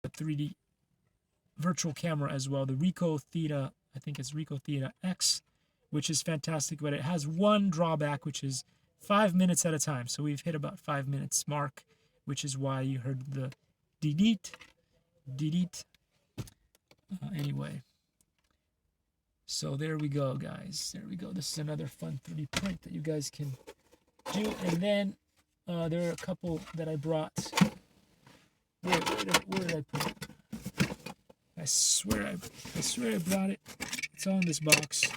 3D virtual camera as well, the Ricoh Theta, I think it's Ricoh Theta X, which is fantastic, but it has one drawback, which is 5 minutes at a time. So we've hit about 5 minutes mark, which is why you heard the delete. Anyway, so there we go, guys. There we go. This is another fun 3D print that you guys can do. And then there are a couple that I brought. Where did I put it? I swear I brought it. It's on this box.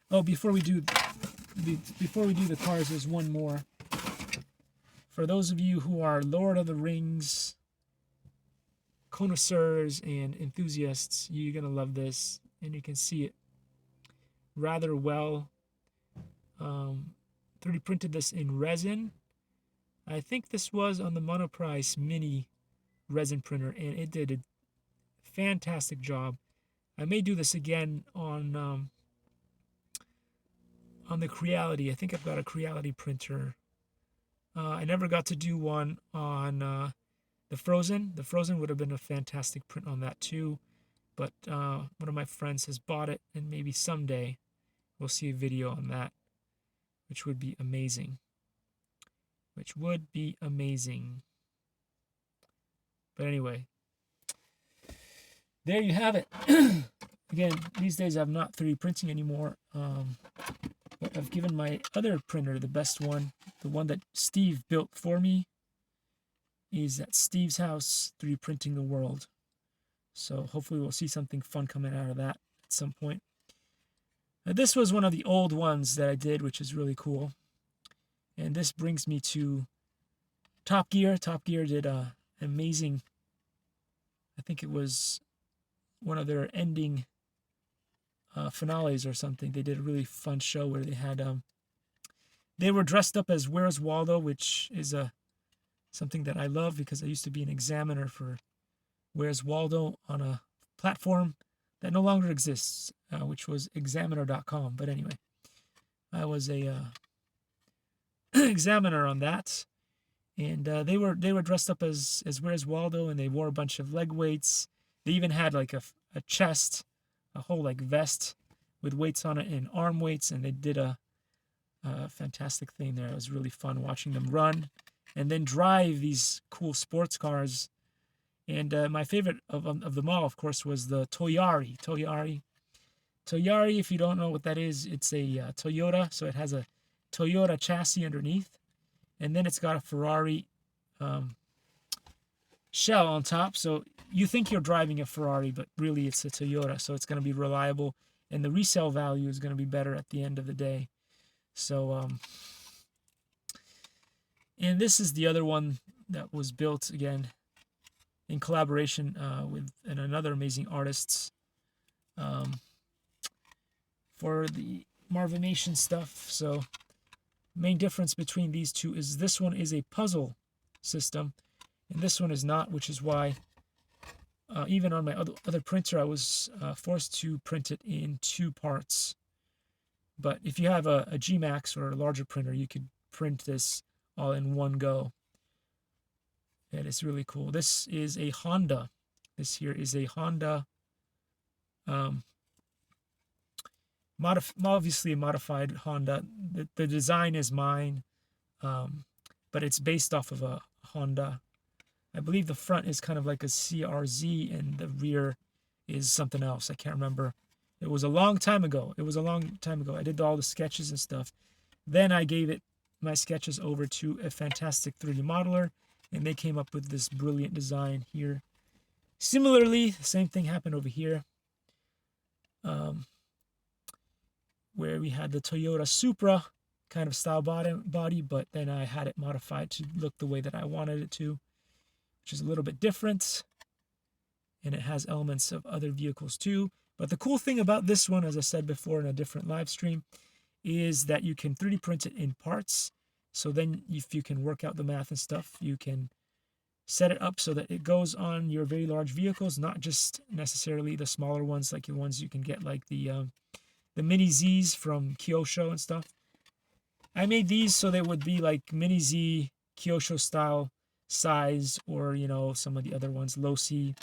Oh, before we do the cars, there's one more. For those of you who are Lord of the Rings connoisseurs and enthusiasts, you're gonna love this, and you can see it rather well. 3D printed this in resin. I think this was on the Monoprice Mini resin printer, and it did a fantastic job. I may do this again on the Creality. I think I've got a Creality printer. I never got to do one on the Frozen. The Frozen would have been a fantastic print on that too, but one of my friends has bought it, and maybe someday we'll see a video on that, which would be amazing. But anyway, there you have it. Again, these days I'm not 3D printing anymore, but I've given my other printer, the best one, the one that Steve built for me, is at Steve's house, 3D printing the world. So hopefully we'll see something fun coming out of that at some point. Now, this was one of the old ones that I did, which is really cool. And this brings me to Top Gear. Top Gear did an amazing, I think it was one of their ending finales or something. They did a really fun show where they had they were dressed up as Where's Waldo, which is something that I love because I used to be an examiner for Where's Waldo on a platform that no longer exists, which was examiner.com. But anyway, I was a examiner on that, and they were dressed up as Where's Waldo, and they wore a bunch of leg weights. They even had like a chest, a whole like vest with weights on it and arm weights, and they did a fantastic thing there. It was really fun watching them run and then drive these cool sports cars. And my favorite of them all, of course, was the Toyari. Toyari, if you don't know what that is, it's a Toyota, so it has a Toyota chassis underneath, and then it's got a Ferrari shell on top. So you think you're driving a Ferrari, but really it's a Toyota, so it's going to be reliable, and the resale value is going to be better at the end of the day. So and this is the other one that was built again in collaboration with another amazing artists for the Marvination stuff. So main difference between these two is this one is a puzzle system and this one is not, which is why even on my other printer I was forced to print it in 2 parts. But if you have a G-Max or a larger printer, you could print this all in one go. And it's really cool. This is a Honda. This here is a Honda, obviously a modified Honda. The design is mine, but it's based off of a Honda. I believe the front is kind of like a CRZ and the rear is something else. I can't remember. It was a long time ago. I did all the sketches and stuff. Then I gave my sketches over to a fantastic 3D modeler, and they came up with this brilliant design here. Similarly, the same thing happened over here, where we had the Toyota Supra kind of style body, but then I had it modified to look the way that I wanted it to, which is a little bit different, and it has elements of other vehicles too. But the cool thing about this one, as I said before in a different live stream, is that you can 3D print it in parts. So then if you can work out the math and stuff, you can set it up so that it goes on your very large vehicles, not just necessarily the smaller ones like the ones you can get like the Mini Zs from Kyosho and stuff. I made these so they would be like Mini Z Kyosho style size, or some of the other ones, low C.